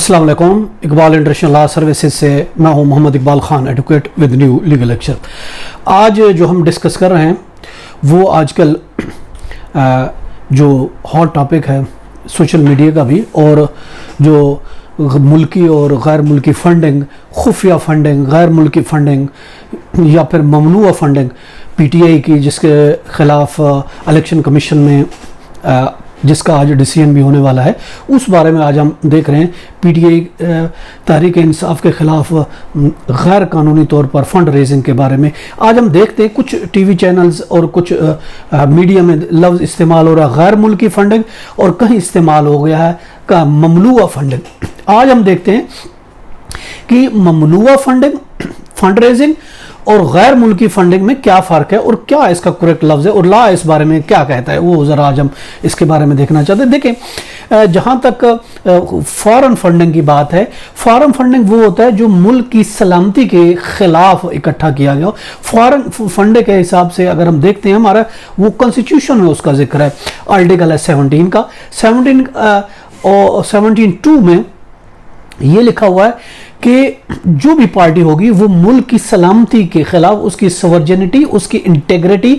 अस्सलाम वालेकुम। Iqbal international law services से मैं हूं Mohammad Iqbal Khan, advocate with new legal lecture. आज जो हम डिस्कस कर रहे हैं वो आजकल जो हॉट टॉपिक है सोशल मीडिया का भी, और जो मुल्की और गैर मुल्की फंडिंग, खुफिया फंडिंग, गैर मुल्की फंडिंग या फिर ममनुआ फंडिंग पीटीआई की, जिसके खिलाफ इलेक्शन कमीशन में जिसका आज डिसीजन भी होने वाला है, उस बारे में आज हम देख रहे हैं। पीटीआई तहरीक इंसाफ के खिलाफ गैर कानूनी तौर पर फंड रेजिंग के बारे में आज हम देखते हैं। कुछ टीवी चैनल्स और कुछ मीडिया में लफ्ज़ इस्तेमाल हो रहा है गैर मुल्की फंडिंग, और कहीं इस्तेमाल हो गया है का ममनुआ फंडिंग। आज हम देखते हैं कि ममनुआ फंडिंग, फंड रेजिंग और गैर मुल्की फंडिंग में क्या फ़र्क है और क्या इसका करेक्ट लफ्ज़ है और लॉ इस बारे में क्या कहता है, वो ज़रा आज हम इसके बारे में देखना चाहते हैं। देखें, जहाँ तक फॉरेन फंडिंग की बात है, फॉरेन फंडिंग वो होता है जो मुल्क की सलामती के खिलाफ इकट्ठा किया गया। फॉरेन फंडिंग के हिसाब से अगर हम देखते हैं, हमारा वो कॉन्स्टिट्यूशन में उसका जिक्र है, आर्टिकल है 17 का। 17 और 17(2) में ये लिखा हुआ है कि जो भी पार्टी होगी वो मुल्क की सलामती के खिलाफ, उसकी सवर्जनिटी, उसकी इंटेग्रिटी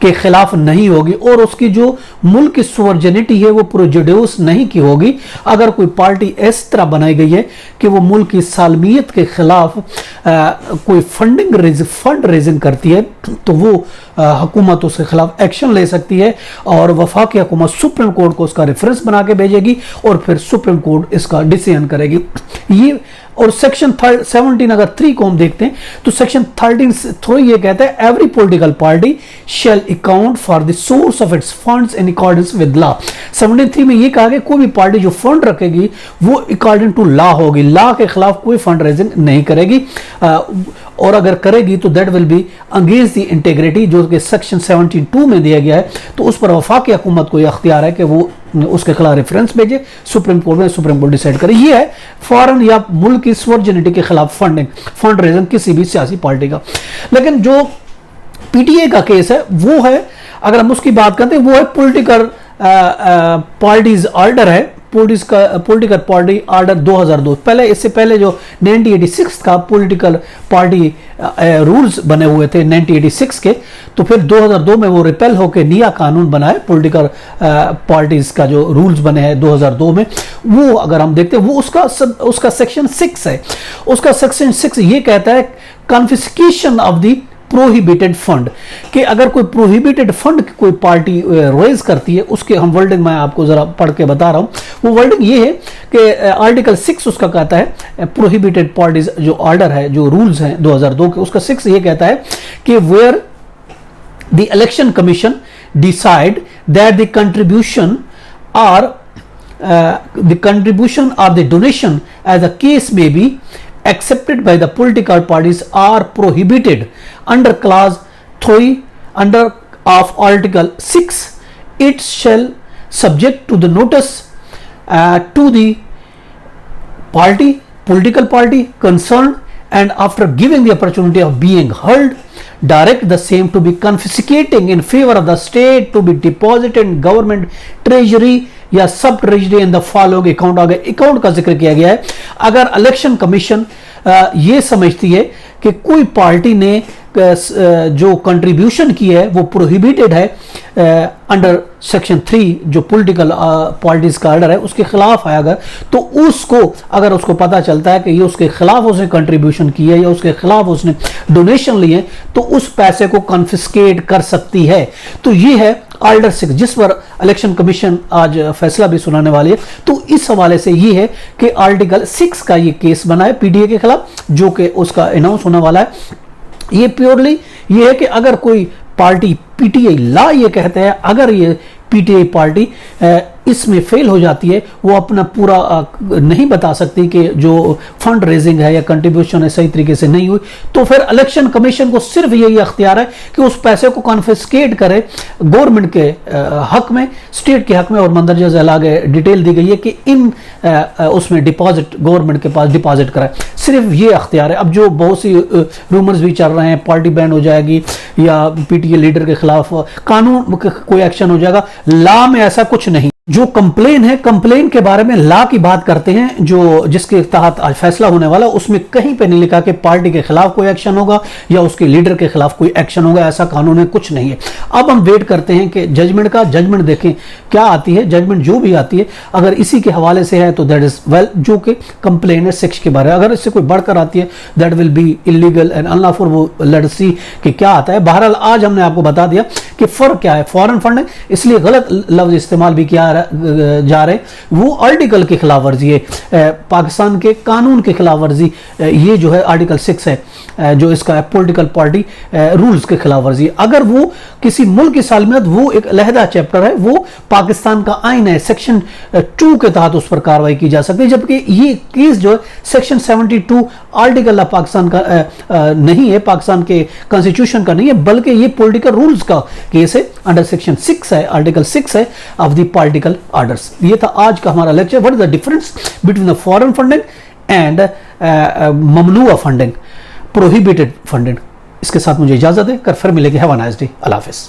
के खिलाफ नहीं होगी, और उसकी जो मुल्क की सवर्जनिटी है वो प्रोजुड्यूस नहीं की होगी। अगर कोई पार्टी इस तरह बनाई गई है कि वो मुल्क की सालमियत के खिलाफ कोई फंड रेजिंग करती है, तो वो हुकूमत उसके खिलाफ एक्शन ले सकती है, और वफाकी हुकूमत सुप्रीम कोर्ट को उसका रेफरेंस बना के भेजेगी, और फिर सुप्रीम कोर्ट इसका डिसीजन करेगी। ये और सेक्शन 17 अगर 3 को हम देखते हैं तो सेक्शन 13(3) ये कहता है every political party shall account for the source of its funds in accordance with law. 17(3) में ये कहा गया कोई भी पार्टी जो फंड रखेगी वो अकॉर्डिंग टू लॉ होगी, लॉ के खिलाफ कोई फंड रेजिंग नहीं करेगी, और अगर करेगी तो that will be against the integrity, जो कि सेक्शन 17(2) में दिया गया है। तो उस पर वफाकी हुकूमत को यह अख्तियार है कि वो उसके खिलाफ रेफरेंस भेजे सुप्रीम कोर्ट में, सुप्रीम कोर्ट डिसाइड करे। ये है फॉरेन या मुल्क की सवर्जनिटी के खिलाफ फंड रेजिंग किसी भी सियासी पार्टी का। लेकिन जो पीटीए का केस है वो है, अगर हम उसकी बात करते हैं, वो है पॉलिटिकल पार्टीज ऑर्डर है, पॉलिटिकल पार्टी ऑर्डर 2002। पहले, इससे पहले जो 1986 का पॉलिटिकल पार्टी रूल्स बने हुए थे 1986 के, तो फिर 2002 में वो रिपेल होकर नया कानून बना है पॉलिटिकल पार्टीज का, जो रूल्स बने हैं 2002 में। वो अगर हम देखते हैं वो उसका सेक्शन 6 है। उसका सेक्शन 6 ये कहता है confiscation of the prohibited fund, कि अगर कोई प्रोहिबिटेड फंड कोई पार्टी रेज करती है, उसके हम वर्डिंग मैं आपको जरा पढ़ के बता रहा हूं। वो वर्डिंग ये है कि आर्टिकल 6 उसका कहता है प्रोहिबिटेड पार्टीज जो ऑर्डर है, जो रूल्स हैं 2002 के, उसका 6 ये कहता है कि where the election commission decide that the contribution or the donation as a case may be accepted by the political parties are prohibited under clause 3 of article 6, it shall subject to the notice to the political party concerned, and after giving the opportunity of being heard, direct the same to be confiscating in favor of the state to be deposited in government treasury या सब treasury in the following account. आगे account का जिक्र किया गया है। अगर election commission ये समझती है कि कोई पार्टी ने जो कंट्रीब्यूशन की है वो प्रोहिबिटेड है अंडर सेक्शन 3 जो पॉलिटिकल पार्टीज का ऑर्डर है उसके खिलाफ है, अगर तो उसको, अगर उसको पता चलता है कि ये उसके खिलाफ उसने कंट्रीब्यूशन की है या उसके खिलाफ उसने डोनेशन लिए, तो उस पैसे को कॉन्फिस्केट कर सकती है। तो ये है ऑर्डर 6 जिस पर इलेक्शन कमीशन आज फैसला भी सुनाने वाली है। तो इस हवाले से ये है कि आर्टिकल 6 का ये केस बना है पीटीए के खिलाफ, जो कि उसका अनाउंस होने वाला है। ये प्योरली ये है कि अगर कोई पार्टी, पीटीआई लॉ ये कहते हैं, अगर ये पीटीआई पार्टी इसमें फेल हो जाती है, वो अपना पूरा नहीं बता सकती कि जो फंड रेजिंग है या कंट्रीब्यूशन है सही तरीके से नहीं हुई, तो फिर इलेक्शन कमीशन को सिर्फ यही अख्तियार है कि उस पैसे को कॉन्फिस्केट करे गवर्नमेंट के हक में, स्टेट के हक में, और मंदरजा झैल आगे डिटेल दी गई है कि इन उसमें डिपॉजिट गवर्नमेंट के पास डिपॉजिट कराए, सिर्फ ये अख्तियार है। अब जो बहुत सी रूमर्स भी चल रहे हैं पार्टी बैन हो जाएगी या पीटीए लीडर के खिलाफ कानून कोई एक्शन हो जाएगा, लॉ में ऐसा कुछ नहीं। जो कंप्लेन है, कंप्लेन के बारे में लॉ की बात करते हैं, जो जिसके तहत आज फैसला होने वाला, उसमें कहीं पे नहीं लिखा कि पार्टी के खिलाफ कोई एक्शन होगा या उसके लीडर के खिलाफ कोई एक्शन होगा, ऐसा कानून में कुछ नहीं है। अब हम वेट करते हैं कि जजमेंट का, जजमेंट देखें क्या आती है। जजमेंट जो भी आती है अगर इसी के हवाले से है तो दैट इज वेल, जो कि कंप्लेन है सेक्स के बारे में। अगर इससे कोई बढ़कर आती है that will be illegal and unlawful, वो लेट्स सी कि क्या आता है। बहरहाल आज हमने आपको बता दिया कि फर्क क्या है। फॉरेन फंडिंग इसलिए गलत लफ्ज इस्तेमाल भी किया जा रहे, वो आर्टिकल की खिलाफ वर्जी है, पाकिस्तान के कानून के खिलाफ वर्जी। ये जो है आर्टिकल 6 है जो इसका पॉलिटिकल पार्टी रूल्स के खिलाफ वर्जी। अगर वो किसी मुल्क की सालमियत, वो एक अलहदा चैप्टर है, वो पाकिस्तान का आइन है, सेक्शन 2 के तहत उस पर कार्रवाई की जा सकती है। जबकि ये केस जो है सेक्शन 72 आर्टिकल पाकिस्तान का नहीं है, पाकिस्तान के कॉन्स्टिट्यूशन का नहीं है, बल्कि ये पॉलिटिकल रूल्स का केस है, अंडर सेक्शन 6 है, आर्टिकल 6 है ऑफ द पॉलिटिकल ऑर्डर्स। ये था आज का हमारा lecture, what is the difference between the foreign funding and ममनुआ फंडिंग, प्रोहिबिटेड फंडिंग। इसके साथ मुझे इजाजत है, कर फिर मिलेंगे। हैव अ नाइस डे, अल्लाह हाफिज़।